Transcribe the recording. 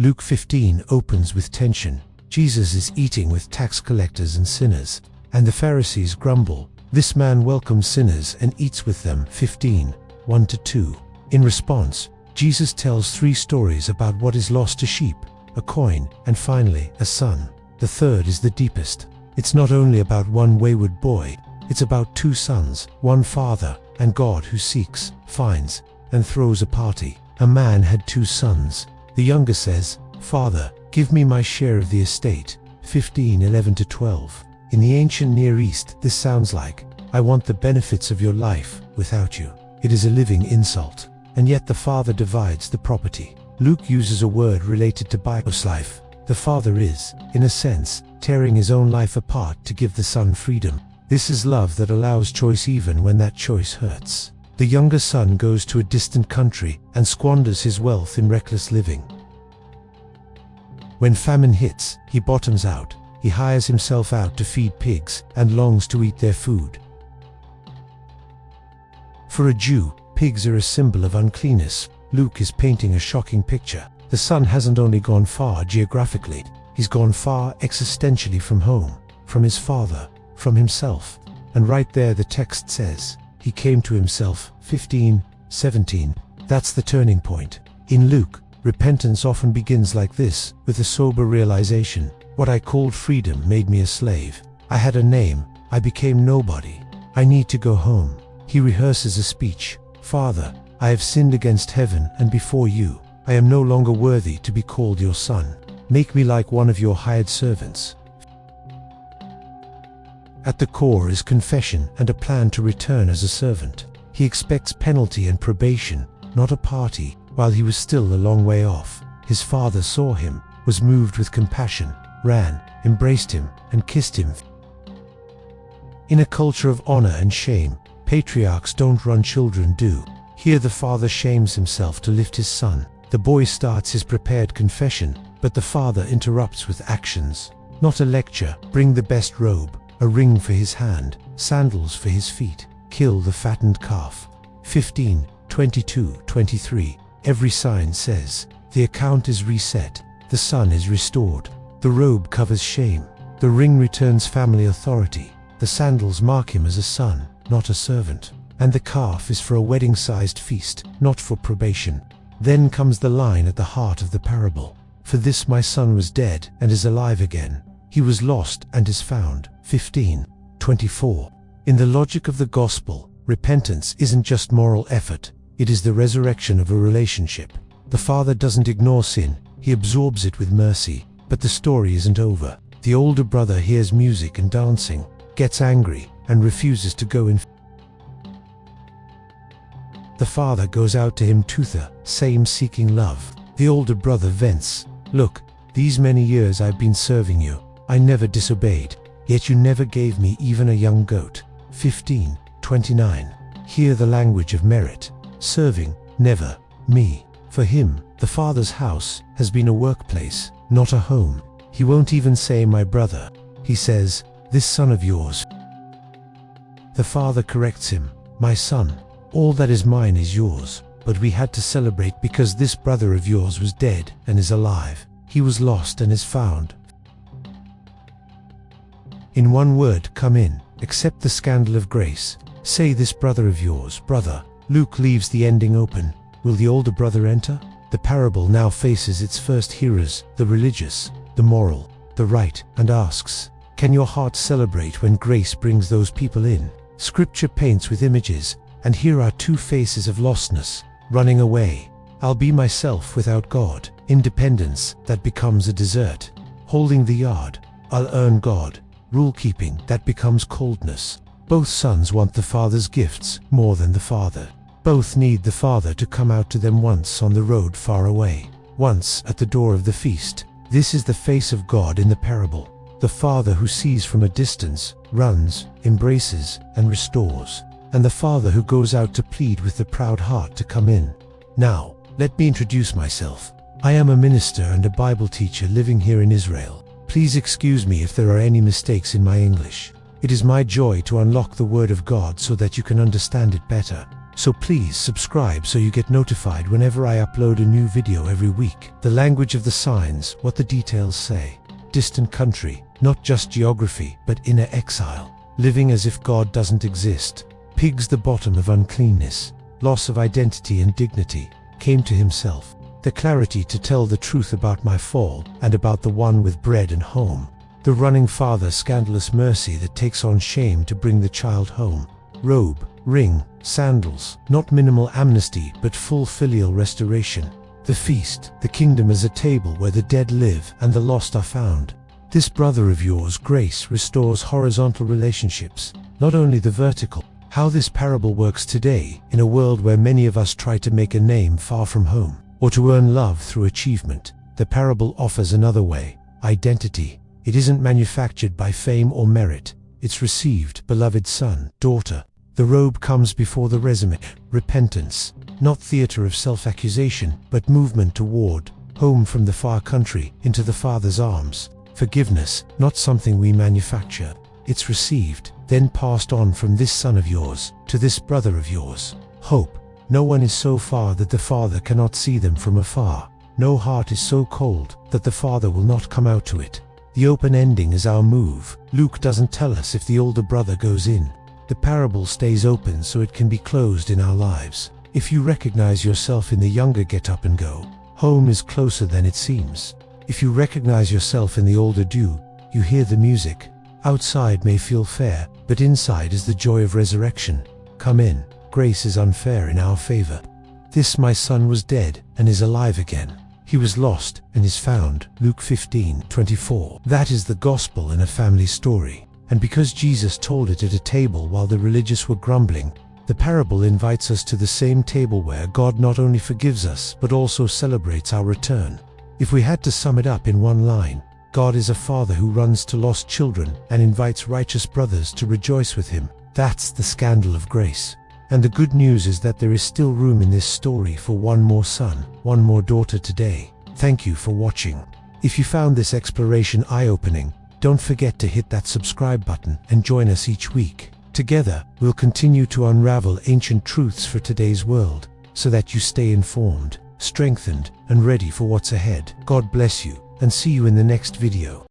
Luke 15 opens with tension. Jesus is eating with tax collectors and sinners, and the Pharisees grumble. This man welcomes sinners and eats with them. 15, 1-2. In response, Jesus tells 3 stories about what is lost: a sheep, a coin, and finally, a son. The third is the deepest. It's not only about one wayward boy, it's about 2 sons, one father, and God who seeks, finds, and throws a party. A man had 2 sons. The younger says, "Father, give me my share of the estate." 15, 11-12. In the ancient Near East, this sounds like, "I want the benefits of your life without you." It is a living insult. And yet the father divides the property. Luke uses a word related to bios life. The father is, in a sense, tearing his own life apart to give the son freedom. This is love that allows choice even when that choice hurts. The younger son goes to a distant country and squanders his wealth in reckless living. When famine hits, he bottoms out. He hires himself out to feed pigs and longs to eat their food. For a Jew, pigs are a symbol of uncleanness. Luke is painting a shocking picture. The son hasn't only gone far geographically, he's gone far existentially from home, from his father, from himself. And right there the text says, he came to himself. 15, 17. That's the turning point. In Luke, repentance often begins like this, with a sober realization. What I called freedom made me a slave. I had a name, I became nobody. I need to go home. He rehearses a speech. "Father, I have sinned against heaven and before you. I am no longer worthy to be called your son. Make me like one of your hired servants." At the core is confession and a plan to return as a servant. He expects penalty and probation, not a party. While he was still a long way off, his father saw him, was moved with compassion, ran, embraced him, and kissed him. In a culture of honor and shame, patriarchs don't run, children do. Here the father shames himself to lift his son. The boy starts his prepared confession, but the father interrupts with actions. Not a lecture. Bring the best robe, a ring for his hand, sandals for his feet. Kill the fattened calf. 15, 22-23. Every sign says, the account is reset, the son is restored. The robe covers shame, the ring returns family authority, the sandals mark him as a son, not a servant, and the calf is for a wedding-sized feast, not for probation. Then comes the line at the heart of the parable. For this my son was dead and is alive again. He was lost and is found. 15, 24. In the logic of the gospel, repentance isn't just moral effort. It is the resurrection of a relationship. The father doesn't ignore sin, he absorbs it with mercy. But the story isn't over. The older brother hears music and dancing, gets angry, and refuses to go in. The father goes out to him together, same seeking love. The older brother vents, "Look, these many years I've been serving you. I never disobeyed, yet you never gave me even a young goat." 15, 29. Hear the language of merit. Serving, never, me. For him, the father's house has been a workplace, not a home. He won't even say my brother. He says, this son of yours. The father corrects him, my son, all that is mine is yours. But we had to celebrate because this brother of yours was dead and is alive. He was lost and is found. In one word, come in, accept the scandal of grace. Say this brother of yours, brother. Luke leaves the ending open. Will the older brother enter? The parable now faces its first hearers, the religious, the moral, the right, and asks, can your heart celebrate when grace brings those people in? Scripture paints with images, and here are 2 faces of lostness, running away. I'll be myself without God, independence that becomes a desert. Holding the yard, I'll earn God, rule-keeping that becomes coldness. Both sons want the father's gifts more than the father. Both need the father to come out to them once on the road far away, once at the door of the feast. This is the face of God in the parable. The father who sees from a distance, runs, embraces, and restores. And the father who goes out to plead with the proud heart to come in. Now, let me introduce myself. I am a minister and a Bible teacher living here in Israel. Please excuse me if there are any mistakes in my English. It is my joy to unlock the Word of God so that you can understand it better. So please subscribe so you get notified whenever I upload a new video every week. The language of the signs, what the details say. Distant country, not just geography, but inner exile. Living as if God doesn't exist. Pigs, the bottom of uncleanness. Loss of identity and dignity. Came to himself. The clarity to tell the truth about my fall and about the one with bread and home. The running father, scandalous mercy that takes on shame to bring the child home. Robe, ring, sandals, not minimal amnesty but full filial restoration. The feast, the kingdom as a table where the dead live and the lost are found. This brother of yours, grace, restores horizontal relationships, not only the vertical. How this parable works today in a world where many of us try to make a name far from home, or to earn love through achievement. The parable offers another way. Identity. It isn't manufactured by fame or merit. It's received, beloved son, daughter. The robe comes before the resume. Repentance. Not theater of self-accusation, but movement toward home from the far country into the Father's arms. Forgiveness, not something we manufacture. It's received, then passed on from this son of yours to this brother of yours. Hope. No one is so far that the Father cannot see them from afar. No heart is so cold that the Father will not come out to it. The open ending is our move. Luke doesn't tell us if the older brother goes in. The parable stays open so it can be closed in our lives. If you recognize yourself in the younger, get up and go. Home is closer than it seems. If you recognize yourself in the older, do you hear the music? Outside may feel fair, but inside is the joy of resurrection. Come in. Grace is unfair in our favor. This my son was dead and is alive again. He was lost and is found. Luke 15:24. That is the gospel in a family story. And because Jesus told it at a table while the religious were grumbling, the parable invites us to the same table where God not only forgives us but also celebrates our return. If we had to sum it up in one line, God is a father who runs to lost children and invites righteous brothers to rejoice with him. That's the scandal of grace. And the good news is that there is still room in this story for one more son, one more daughter today. Thank you for watching. If you found this exploration eye-opening, don't forget to hit that subscribe button and join us each week. Together, we'll continue to unravel ancient truths for today's world, so that you stay informed, strengthened, and ready for what's ahead. God bless you, and see you in the next video.